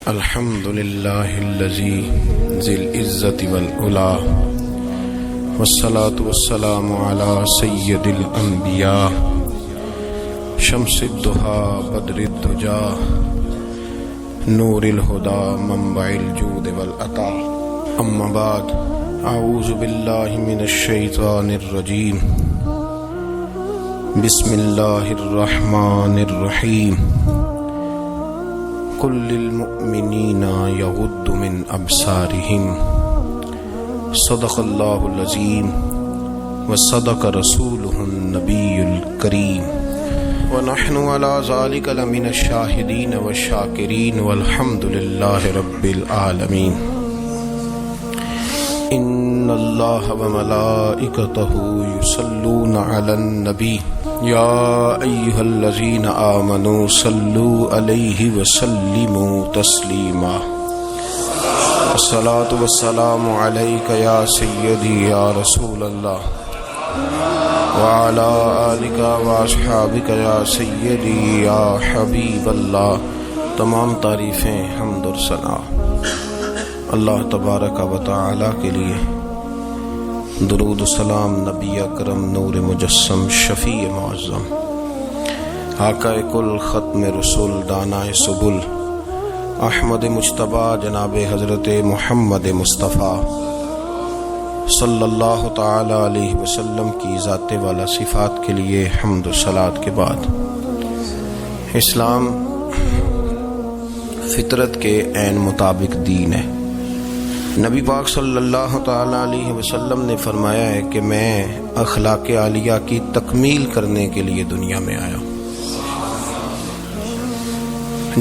الحمد لله الذي ذي العزة والعلا والصلاة والسلام على سيد الأنبياء شمس الضحى بدر الدجى نور الهدى منبع الجود والعطاء أما بعد أعوذ بالله من الشيطان الرجيم بسم الله الرحمن الرحيم قل للمؤمنين يغضوا من أبصارهم صدق الله العظيم وصدق رسوله النبي الكريم ونحن على ذلك لمن الشاهدين والشاكرين والحمد لله رب العالمين إن الله وملائكته يصلون على النبي يا أيها الذين آمنوا صلوا عليه وسلموا تسليما الصلاة والسلام عليك يا سيدي يا رسول الله وعلى آلك وأصحابك يا سيدي يا حبيب الله. تمام تعریفیں حمد اور ثنا اللہ تبارک و تعالی کے لیے. درود و سلام نبی اکرم نور مجسم شفیع معظم آقا کل ختم رسول دانائے سبل احمد مجتبی جناب حضرت محمد مصطفیٰ صلی اللہ تعالی علیہ وسلم کی ذات والا صفات کے لیے حمد و صلات کے بعد، اسلام فطرت کے عین مطابق دین ہے. نبی پاک صلی اللہ تعالی علیہ وسلم نے فرمایا ہے کہ میں اخلاق عالیہ کی تکمیل کرنے کے لیے دنیا میں آیا ہوں.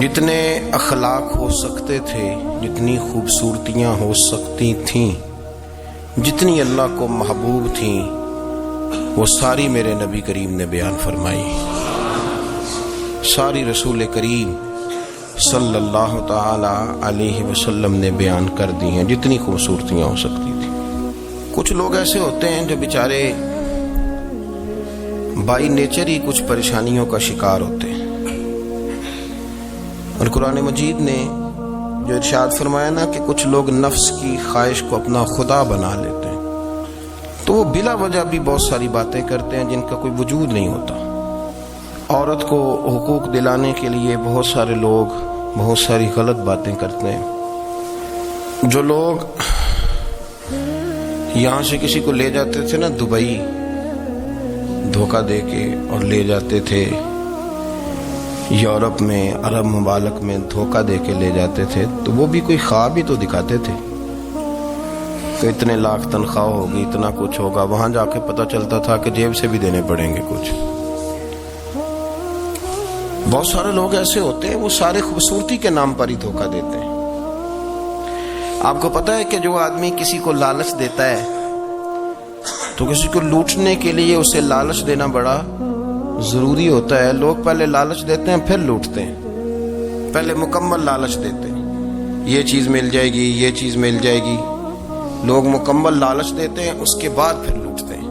جتنے اخلاق ہو سکتے تھے، جتنی خوبصورتیاں ہو سکتی تھیں، جتنی اللہ کو محبوب تھیں، وہ ساری میرے نبی کریم نے بیان فرمائی. ساری رسول کریم صلی اللہ تعالی علیہ وسلم نے بیان کر دی ہیں، جتنی خوبصورتیاں ہو سکتی تھی. کچھ لوگ ایسے ہوتے ہیں جو بیچارے بائی نیچر ہی کچھ پریشانیوں کا شکار ہوتے ہیں، اور قرآن مجید نے جو ارشاد فرمایا نا کہ کچھ لوگ نفس کی خواہش کو اپنا خدا بنا لیتے ہیں، تو وہ بلا وجہ بھی بہت ساری باتیں کرتے ہیں جن کا کوئی وجود نہیں ہوتا. عورت کو حقوق دلانے کے لیے بہت سارے لوگ بہت ساری غلط باتیں کرتے ہیں. جو لوگ یہاں سے کسی کو لے جاتے تھے نا دبئی، دھوکہ دے کے اور لے جاتے تھے یورپ میں، عرب ممالک میں دھوکہ دے کے لے جاتے تھے، تو وہ بھی کوئی خواب ہی تو دکھاتے تھے کہ اتنے لاکھ تنخواہ ہوگی، اتنا کچھ ہوگا. وہاں جا کے پتہ چلتا تھا کہ جیب سے بھی دینے پڑیں گے کچھ. بہت سارے لوگ ایسے ہوتے ہیں، وہ سارے خوبصورتی کے نام پر ہی دھوکہ دیتے ہیں. آپ کو پتہ ہے کہ جو آدمی کسی کو لالچ دیتا ہے تو کسی کو لوٹنے کے لیے اسے لالچ دینا بڑا ضروری ہوتا ہے. لوگ پہلے لالچ دیتے ہیں پھر لوٹتے ہیں. پہلے مکمل لالچ دیتے ہیں، یہ چیز مل جائے گی، یہ چیز مل جائے گی. لوگ مکمل لالچ دیتے ہیں، اس کے بعد پھر لوٹتے ہیں.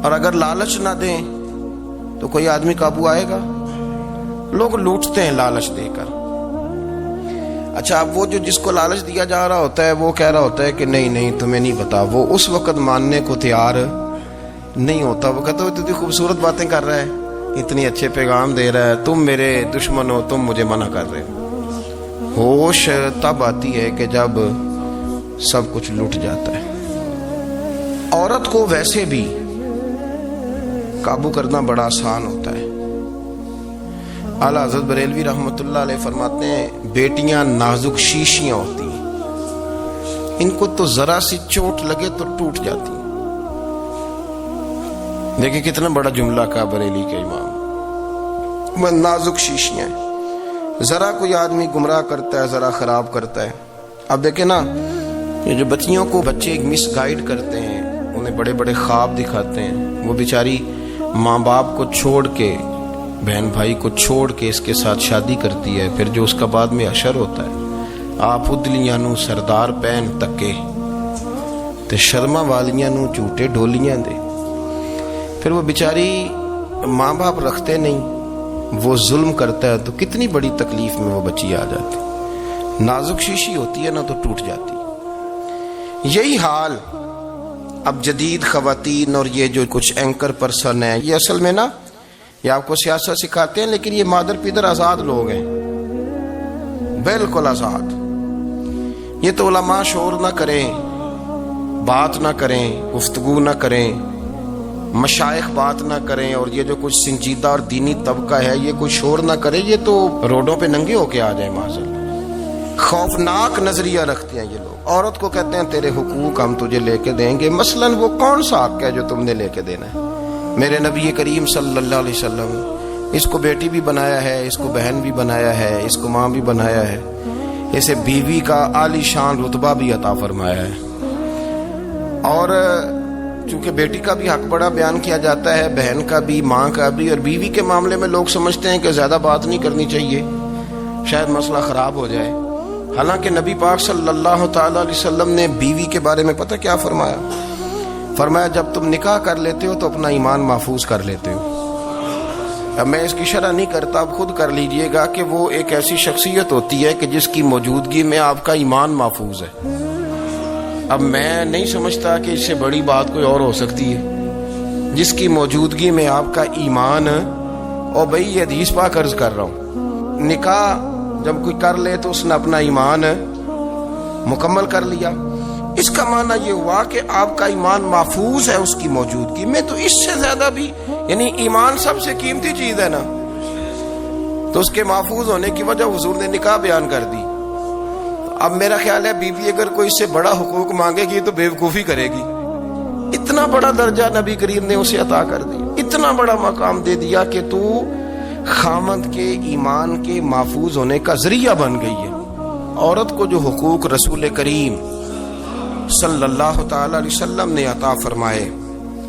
اور اگر لالچ نہ دیں تو کوئی آدمی قابو آئے گا؟ لوگ لوٹتے ہیں لالچ دے کر. اچھا، اب وہ جو جس کو لالچ دیا جا رہا ہوتا ہے وہ کہہ رہا ہوتا ہے کہ نہیں نہیں تمہیں نہیں پتا، وہ اس وقت ماننے کو تیار نہیں ہوتا. وہ کہتا ہے اتنی خوبصورت باتیں کر رہا ہے، اتنی اچھے پیغام دے رہا ہے، تم میرے دشمن ہو، تم مجھے منع کر رہے ہو. ہوش تب آتی ہے کہ جب سب کچھ لٹ جاتا ہے. عورت کو ویسے بھی قابو کرنا بڑا آسان ہوتا ہے. اعلیٰ حضرت بریلوی رحمۃ اللہ علیہ فرماتے ہیں بیٹیاں نازک شیشیاں ہوتی ہیں، ان کو تو ذرا سی چوٹ لگے تو ٹوٹ جاتی ہیں. دیکھیں کتنا بڑا جملہ کہا بریلی کے امام. وہ نازک شیشیاں ہیں، ذرا کوئی آدمی گمراہ کرتا ہے، ذرا خراب کرتا ہے. اب دیکھیں نا، یہ جو بچیوں کو بچے مس گائیڈ کرتے ہیں، انہیں بڑے بڑے خواب دکھاتے ہیں، وہ بیچاری ماں باپ کو چھوڑ کے، بہن بھائی کو چھوڑ کے اس کے ساتھ شادی کرتی ہے. پھر جو اس کا بعد میں اشر ہوتا ہے، آپ ادلیاں نو سردار پہن تکے تے شرما والیاں نو جھوٹے ڈولیاں دے. پھر وہ بیچاری ماں باپ رکھتے نہیں، وہ ظلم کرتا ہے تو کتنی بڑی تکلیف میں وہ بچی آ جاتی. نازک شیشی ہوتی ہے نا تو ٹوٹ جاتی. یہی حال اب جدید خواتین اور یہ جو کچھ اینکر پرسن ہیں، یہ اصل میں نا یہ آپ کو سیاست سکھاتے ہیں، لیکن یہ مادر پیدر آزاد لوگ ہیں، بالکل آزاد. یہ تو علماء شور نہ کریں، بات نہ کریں، گفتگو نہ کریں، مشائخ بات نہ کریں، اور یہ جو کچھ سنجیدہ اور دینی طبقہ ہے یہ کوئی شور نہ کرے، یہ تو روڈوں پہ ننگے ہو کے آ جائیں. معاذ خوفناک نظریہ رکھتے ہیں یہ لوگ. عورت کو کہتے ہیں تیرے حقوق ہم تجھے لے کے دیں گے. مثلاً وہ کون سا حق ہے جو تم نے لے کے دینا ہے؟ میرے نبی کریم صلی اللہ علیہ وسلم اس کو بیٹی بھی بنایا ہے، اس کو بہن بھی بنایا ہے، اس کو ماں بھی بنایا ہے، اسے بیوی کا عالی شان رتبہ بھی عطا فرمایا ہے. اور چونکہ بیٹی کا بھی حق بڑا بیان کیا جاتا ہے، بہن کا بھی، ماں کا بھی. اور بیوی کے معاملے میں لوگ سمجھتے ہیں کہ زیادہ بات نہیں کرنی چاہیے، شاید مسئلہ خراب ہو جائے. حالانکہ نبی پاک صلی اللہ تعالی علیہ وسلم نے بیوی کے بارے میں پتہ کیا فرمایا؟ فرمایا جب تم نکاح کر لیتے ہو تو اپنا ایمان محفوظ کر لیتے ہو. اب میں اس کی شرح نہیں کرتا، اب خود کر لیجئے گا کہ وہ ایک ایسی شخصیت ہوتی ہے کہ جس کی موجودگی میں آپ کا ایمان محفوظ ہے. اب میں نہیں سمجھتا کہ اس سے بڑی بات کوئی اور ہو سکتی ہے، جس کی موجودگی میں آپ کا ایمان. اور بھائی یہ حدیث پاک عرض کر رہا ہوں، نکاح جب کوئی کر لے تو اس نے اپنا ایمان مکمل کر لیا. اس کا معنی یہ ہوا کہ آپ کا ایمان محفوظ ہے اس کی موجودگی میں. تو اس سے زیادہ بھی، یعنی ایمان سب سے قیمتی چیز ہے نا، تو اس کے محفوظ ہونے کی وجہ حضور نے نکاح بیان کر دی. اب میرا خیال ہے بیوی اگر کوئی اس سے بڑا حقوق مانگے گی تو بیوقوفی کرے گی. اتنا بڑا درجہ نبی کریم نے اسے عطا کر دیا، اتنا بڑا مقام دے دیا کہ تو خامد کے ایمان کے محفوظ ہونے کا ذریعہ بن گئی ہے. عورت کو جو حقوق رسول کریم صلی اللہ تعالی علیہ وسلم نے عطا فرمائے،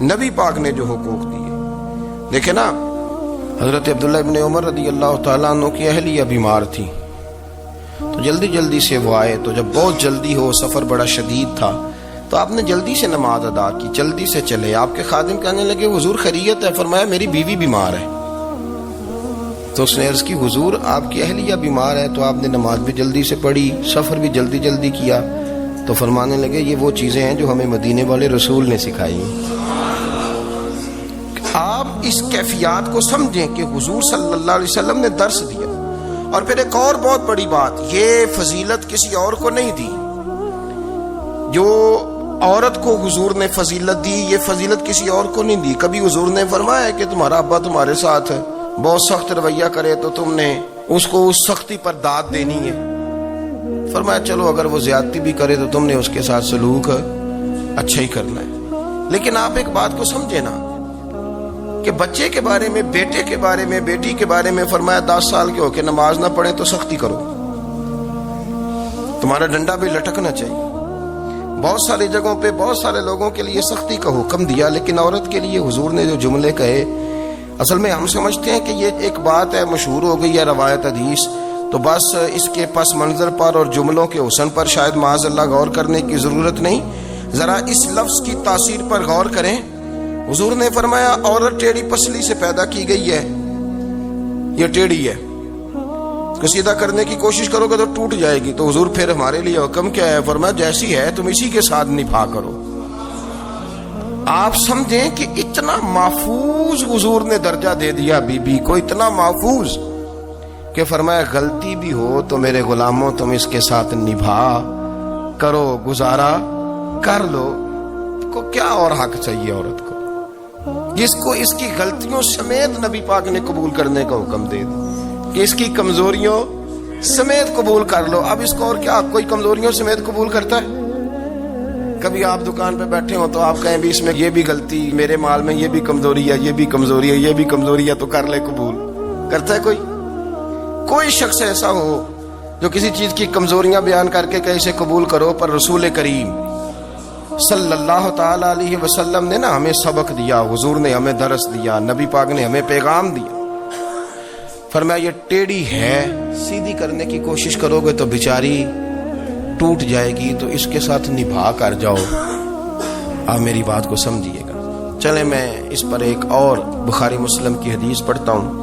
نبی پاک نے جو حقوق دیے. دیکھیں نا، حضرت عبداللہ ابن عمر رضی اللہ تعالیٰ عنہ کی اہلیہ بیمار تھی، تو جلدی سے وہ آئے. تو جب بہت جلدی ہو، سفر بڑا شدید تھا، تو آپ نے جلدی سے نماز ادا کی، جلدی سے چلے. آپ کے خادم کہنے لگے حضور خیریت ہے؟ فرمایا میری بیوی بیمار ہے. تو اس نے عرض کی حضور آپ کی اہلیہ بیمار ہے. تو آپ نے نماز بھی جلدی سے پڑھی، سفر بھی جلدی کیا. تو فرمانے لگے یہ وہ چیزیں ہیں جو ہمیں مدینے والے رسول نے سکھائی. آپ اس کیفیات کو سمجھیں کہ حضور صلی اللہ علیہ وسلم نے درس دیا. اور پھر ایک اور بہت بڑی بات، یہ فضیلت کسی اور کو نہیں دی. جو عورت کو حضور نے فضیلت دی، یہ فضیلت کسی اور کو نہیں دی. کبھی حضور نے فرمایا کہ تمہارا ابا تمہارے ساتھ بہت سخت رویہ کرے تو تم نے اس کو اس سختی پر داد دینی ہے. فرمایا چلو اگر وہ زیادتی بھی کرے تو تم نے اس کے ساتھ سلوک اچھا ہی کرنا ہے. لیکن آپ ایک بات کو سمجھے نا کہ بچے کے بارے میں، بیٹے کے بارے میں، بیٹی کے بارے میں فرمایا 10 سال کے ہو کے نماز نہ پڑھے تو سختی کرو، تمہارا ڈنڈا بھی لٹکنا چاہیے. بہت ساری جگہوں پہ بہت سارے لوگوں کے لیے سختی کا حکم دیا، لیکن عورت کے لیے حضور نے جو جملے کہے، اصل میں ہم سمجھتے ہیں کہ یہ ایک بات ہے، مشہور ہو گئی ہے روایت حدیث، تو بس اس کے پس منظر پر اور جملوں کے حسن پر شاید معاذ اللہ غور کرنے کی ضرورت نہیں. ذرا اس لفظ کی تاثیر پر غور کریں. حضور نے فرمایا عورت ٹیڑھی پسلی سے پیدا کی گئی ہے، یہ ٹیڑھی ہے، اس کو سیدھا کرنے کی کوشش کرو گے تو ٹوٹ جائے گی. تو حضور پھر ہمارے لیے حکم کیا ہے؟ فرمایا جیسی ہے تم اسی کے ساتھ نبھا کرو. آپ سمجھیں کہ اتنا محفوظ حضور نے درجہ دے دیا بی بی کو، اتنا محفوظ کہ فرمایا غلطی بھی ہو تو میرے غلاموں تم اس کے ساتھ نبھا کرو، گزارا کر لو. کو کیا اور حق چاہیے عورت کو، جس کو اس کی غلطیوں سمیت نبی پاک نے قبول کرنے کا حکم دے دیا کہ اس کی کمزوریوں سمیت قبول کر لو. اب اس کو اور کیا کوئی کمزوریوں سمیت قبول کرتا ہے؟ کبھی آپ دکان پہ بیٹھے ہو تو آپ کہیں بھی اس میں یہ بھی غلطی، میرے مال میں یہ بھی کمزوری ہے، یہ بھی کمزوری ہے، یہ بھی کمزوری ہے، تو کر لے قبول. کرتا ہے کوئی شخص ایسا ہو جو کسی چیز کی کمزوریاں بیان کر کے کیسے قبول کرو؟ پر رسول کریم صلی اللہ تعالی علیہ وسلم نے نا ہمیں سبق دیا، حضور نے ہمیں درس دیا، نبی پاک نے ہمیں پیغام دیا. فرمایا یہ ٹیڑھی ہے، سیدھی کرنے کی کوشش کرو گے تو بیچاری ٹوٹ جائے گی، تو اس کے ساتھ نبھا کر جاؤ. آپ میری بات کو سمجھیے گا. چلیں میں اس پر ایک اور بخاری مسلم کی حدیث پڑھتا ہوں.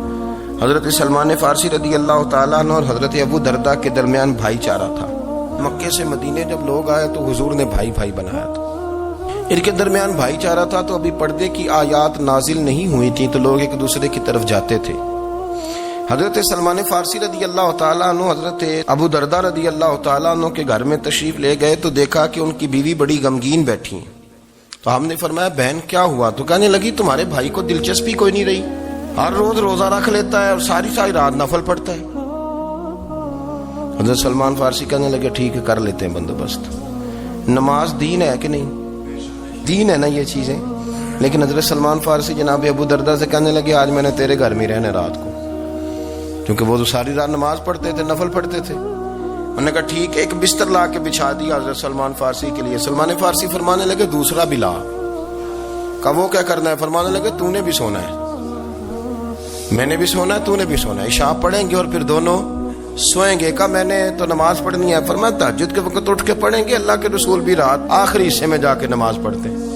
حضرت سلمان فارسی رضی اللہ تعالیٰ عنہ اور حضرت ابو دردہ کے درمیان بھائی چارہ تھا. مکے سے مدینے جب لوگ آئے تو حضور نے بھائی بھائی بنایا تھا. ان کے درمیان بھائی چارہ تھا تو ابھی پردے کی آیات نازل نہیں ہوئی تھیں تو لوگ ایک دوسرے کی طرف جاتے تھے. حضرت سلمان فارسی رضی اللہ تعالیٰ عنہ حضرت ابو دردہ رضی اللہ تعالیٰ عنہ کے گھر میں تشریف لے گئے تو دیکھا کہ ان کی بیوی بڑی غمگین بیٹھی ہیں. تو ہم نے فرمایا بہن کیا ہوا؟ تو کہنے لگی تمہارے بھائی کو دلچسپی کوئی نہیں رہی, ہر روز روزہ رکھ لیتا ہے اور ساری رات نفل پڑھتا ہے. حضرت سلمان فارسی کہنے لگے ٹھیک ہے کر لیتے ہیں بندوبست. نماز دین ہے کہ نہیں؟ دین ہے نا یہ چیزیں. لیکن حضرت سلمان فارسی جناب ابو دردہ سے کہنے لگے آج میں نے تیرے گھر میں رہنے رات کو, کیونکہ وہ تو ساری رات نماز پڑھتے تھے, نفل پڑھتے تھے. انہوں نے کہا ٹھیک ہے. ایک بستر لا کے بچھا دیا حضرت سلمان فارسی کے لیے. سلمان فارسی فرمانے لگے دوسرا بھی لا. کہا وہ کیا کرنا ہے؟ فرمانے لگے تو نے بھی سونا ہے, میں نے بھی سونا ہے, تو نے بھی سونا ہے. عشاء پڑھیں گے اور پھر دونوں سوئیں گے. کہا میں نے تو نماز پڑھنی ہے. فرمایا تہجد کے وقت اٹھ کے پڑھیں گے, اللہ کے رسول بھی رات آخری حصے میں جا کے نماز پڑھتے ہیں.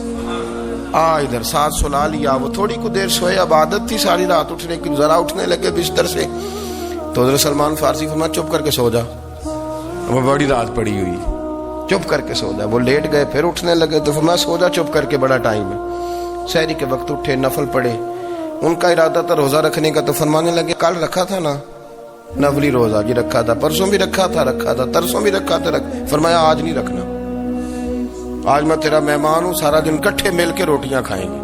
ادھر ساتھ سلا لیا. وہ تھوڑی کو دیر سوئے, اب عادت تھی ساری رات اٹھنے کی, ذرا اٹھنے لگے بستر سے تو حضرت سلمان فارسی فرمایا چپ کر کے سو جا, وہ بڑی رات پڑی ہوئی, چپ کر کے سو جا. وہ لیٹ گئے, پھر اٹھنے لگے تو فرمایا سو جا چپ کر کے, بڑا ٹائم ہے. سحری کے وقت اٹھے, نفل پڑھے. ان کا ارادہ تھا روزہ رکھنے کا, تو فرمانے لگے کل رکھا تھا نا نفلی روزہ, جی رکھا تھا, پرسوں بھی رکھا تھا, ترسوں بھی رکھا تھا. فرمایا آج نہیں رکھنا, آج میں تیرا مہمان ہوں, سارا دن کٹھے مل کے روٹیاں کھائیں گے,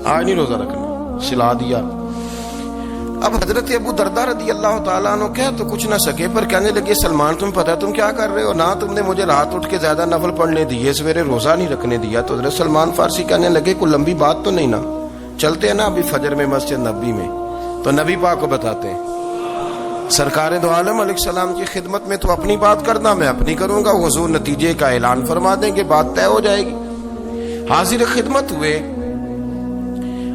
آج نہیں روزہ رکھنا. سلا دیا. اب حضرت ابو دردہ رضی اللہ تعالیٰ عنہ کہہ تو کچھ نہ سکے, پر کہنے لگے سلمان تمہیں پتا تم کیا کر رہے ہو, نہ تم نے مجھے رات اٹھ کے زیادہ نفل پڑھنے دیے, سویرے روزہ نہیں رکھنے دیا. تو حضرت سلمان فارسی کہنے لگے کوئی لمبی بات تو نہیں نا, چلتے ہیں نا ابھی فجر میں مسجد نبی میں, تو نبی پاک کو بتاتے ہیں. سرکار دو عالم علیہ السلام کی خدمت میں تو اپنی بات کرنا, میں اپنی کروں گا. حضور نتیجے کا اعلان فرما دیں گے, بات طے ہو جائے گی. حاضر خدمت ہوئے,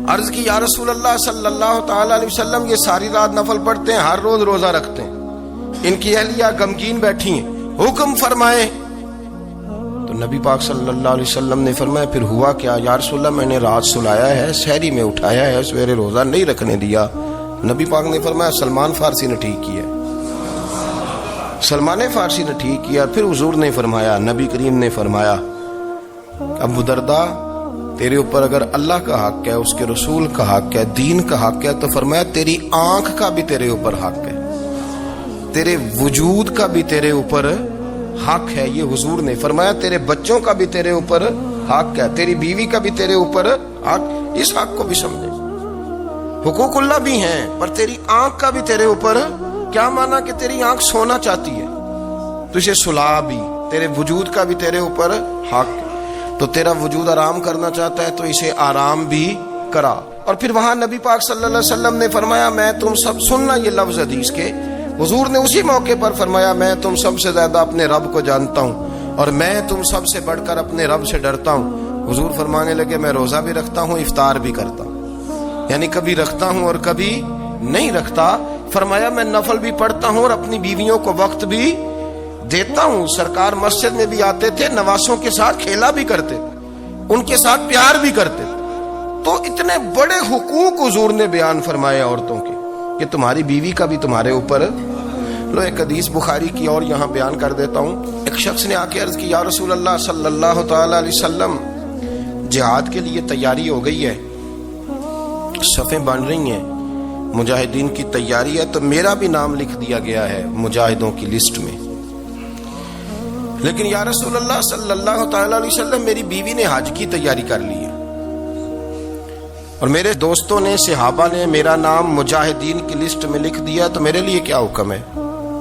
عرض کی یا رسول اللہ صلی اللہ تعالی علیہ وسلم یہ ساری رات نفل پڑھتے ہیں, ہر روز روزہ رکھتے ہیں, ان کی اہلیہ غمگین بیٹھی ہیں, حکم فرمائیں. تو نبی پاک صلی اللہ علیہ وسلم نے فرمایا پھر ہوا کیا؟ یا رسول اللہ میں نے رات سلایا ہے, سحری میں اٹھایا ہے, سویرے روزہ نہیں رکھنے دیا. نبی پاک نے فرمایا سلمان فارسی نے ٹھیک کیا, سلمان فارسی نے ٹھیک کیا. پھر حضور نے فرمایا, نبی کریم نے فرمایا ابو دردہ تیرے اوپر اگر اللہ کا حق ہے, اس کے رسول کا حق ہے, دین کا حق ہے, تو فرمایا تیری آنکھ کا بھی تیرے اوپر حق ہے, تیرے وجود کا بھی تیرے اوپر حق ہے. یہ حضور نے فرمایا تیرے بچوں کا بھی تیرے اوپر حق ہے, تیری بیوی کا بھی تیرے اوپر حق. اس حق کو بھی سمجھے, حقوق اللہ بھی ہیں, پر تیری آنکھ کا بھی تیرے اوپر. کیا مانا کہ تیری آنکھ سونا چاہتی ہے تو اسے سلا بھی, تیرے وجود کا بھی تیرے اوپر حق. تو تیرا وجود آرام کرنا چاہتا ہے تو اسے آرام بھی کرا. اور پھر وہاں نبی پاک صلی اللہ علیہ وسلم نے فرمایا میں تم سب سننا یہ لفظ حدیث کے, حضور نے اسی موقع پر فرمایا میں تم سب سے زیادہ اپنے رب کو جانتا ہوں اور میں تم سب سے بڑھ کر اپنے رب سے ڈرتا ہوں. حضور فرمانے لگے میں روزہ بھی رکھتا ہوں, افطار بھی کرتا ہوں, یعنی کبھی رکھتا ہوں اور کبھی نہیں رکھتا. فرمایا میں نفل بھی پڑھتا ہوں اور اپنی بیویوں کو وقت بھی دیتا ہوں. سرکار مسجد میں بھی آتے تھے, نواسوں کے ساتھ کھیلا بھی کرتے تھے, ان کے ساتھ پیار بھی کرتے تھے. تو اتنے بڑے حقوق حضور نے بیان فرمائے عورتوں کے کہ تمہاری بیوی کا بھی تمہارے اوپر. لو ایک حدیث بخاری کی اور یہاں بیان کر دیتا ہوں. ایک شخص نے آ کے عرض کی یا رسول اللہ صلی اللہ تعالی علیہ وسلم جہاد کے لیے تیاری ہو گئی ہے, صفیں بن رہی ہیں, مجاہدین کی تیاری ہے, تو میرا بھی نام لکھ دیا گیا ہے مجاہدوں کی لسٹ میں, لیکن یا رسول اللہ صلی اللہ تعالی علیہ وسلم میری بیوی نے حج کی تیاری کر لی ہے اور میرے دوستوں نے صحابہ نے میرا نام مجاہدین کی لسٹ میں لکھ دیا, تو میرے لیے کیا حکم ہے؟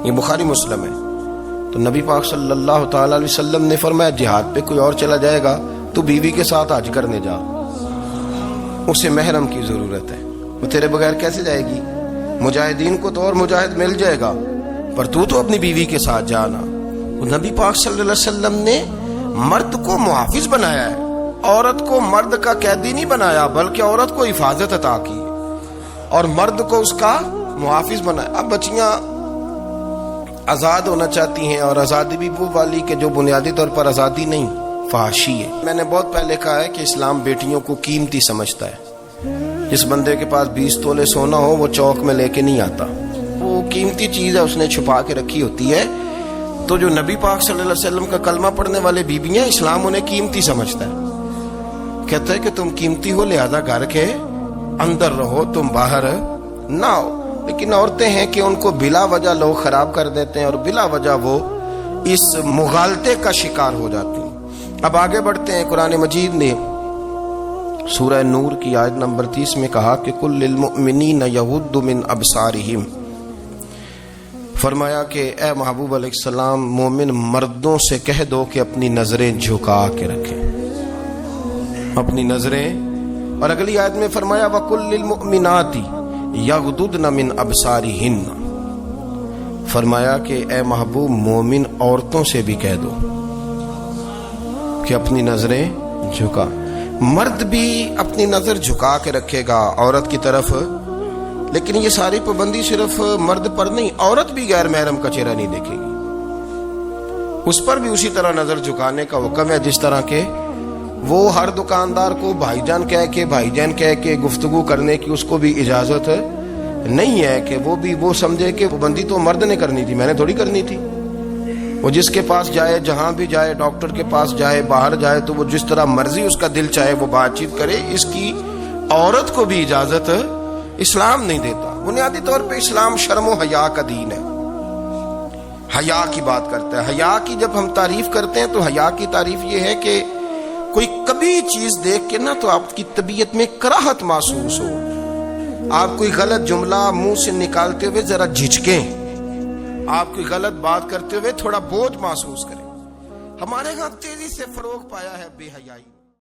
یہ بخاری مسلم ہے. تو نبی پاک صلی اللہ تعالی علیہ وسلم نے فرمایا جہاد پہ کوئی اور چلا جائے گا تو بیوی کے ساتھ حج کرنے جا, اسے محرم کی ضرورت ہے, وہ تیرے بغیر کیسے جائے گی؟ مجاہدین کو تو اور مجاہد مل جائے گا, پر تو اپنی بیوی کے ساتھ جانا. نبی پاک صلی اللہ علیہ وسلم نے مرد کو محافظ بنایا ہے, عورت کو مرد کا قیدی نہیں بنایا, بلکہ عورت کو حفاظت عطا کی اور مرد کو اس کا محافظ بنایا. اب بچیاں آزاد ہونا چاہتی ہیں, اور آزادی بھی وہ والی کہ جو بنیادی طور پر آزادی نہیں, فحاشی ہے. میں نے بہت پہلے کہا ہے کہ اسلام بیٹیوں کو قیمتی سمجھتا ہے, جس بندے کے پاس 20 تولے سونا ہو وہ چوک میں لے کے نہیں آتا، وہ قیمتی چیز ہے، اس نے چھپا کے رکھی ہوتی ہے۔ تو جو نبی پاک صلی اللہ علیہ وسلم کا کلمہ پڑھنے والے بیویاں، اسلام انہیں قیمتی سمجھتا ہے، کہتا ہے کہ تم قیمتی ہو لہذا گھر کے اندر رہو، تم باہر نہ ہو۔ لیکن عورتیں ہیں کہ ان کو بلا وجہ لوگ خراب کر دیتے ہیں اور بلا وجہ وہ اس مغالطے کا شکار ہو جاتی ہیں۔ اب آگے بڑھتے ہیں، قرآن مجید نے سورہ نور کی آیت نمبر 30 میں کہا کہ کل للمؤمنین یغضوا من ابصارہم، فرمایا کہ اے محبوب علیہ السلام مومن مردوں سے کہہ دو کہ اپنی نظریں جھکا کے رکھیں، اپنی نظریں۔ اور اگلی آیت میں فرمایا وَقُلْ لِلْمُؤْمِنَاتِ یغضضن من ابصارہن، فرمایا کہ اے محبوب مومن عورتوں سے بھی کہہ دو کہ اپنی نظریں جھکا۔ مرد بھی اپنی نظر جھکا کے رکھے گا عورت کی طرف، لیکن یہ ساری پابندی صرف مرد پر نہیں، عورت بھی غیر محرم کا چہرہ نہیں دیکھے گی، اس پر بھی اسی طرح نظر جھکانے کا حکم ہے، جس طرح کہ وہ ہر دکاندار کو بھائی جان کہہ کے گفتگو کرنے کی اس کو بھی اجازت نہیں ہے کہ وہ بھی وہ سمجھے کہ پابندی تو مرد نے کرنی تھی، میں نے تھوڑی کرنی تھی۔ وہ جس کے پاس جائے، جہاں بھی جائے، ڈاکٹر کے پاس جائے، باہر جائے، تو وہ جس طرح مرضی اس کا دل چاہے وہ بات چیت کرے، اس کی عورت کو بھی اجازت اسلام نہیں دیتا۔ بنیادی طور پہ اسلام شرم و حیا کا دین ہے، حیا کی بات کرتا ہے۔ حیا کی جب ہم تعریف کرتے ہیں تو حیا کی تعریف یہ ہے کہ کوئی کبھی چیز دیکھ کے نہ تو آپ کی طبیعت میں کراہت محسوس ہو، آپ کوئی غلط جملہ منہ سے نکالتے ہوئے ذرا جھجکیں، آپ کوئی غلط بات کرتے ہوئے تھوڑا بوجھ محسوس کریں۔ ہمارے ہاں تیزی سے فروغ پایا ہے بے حیائی۔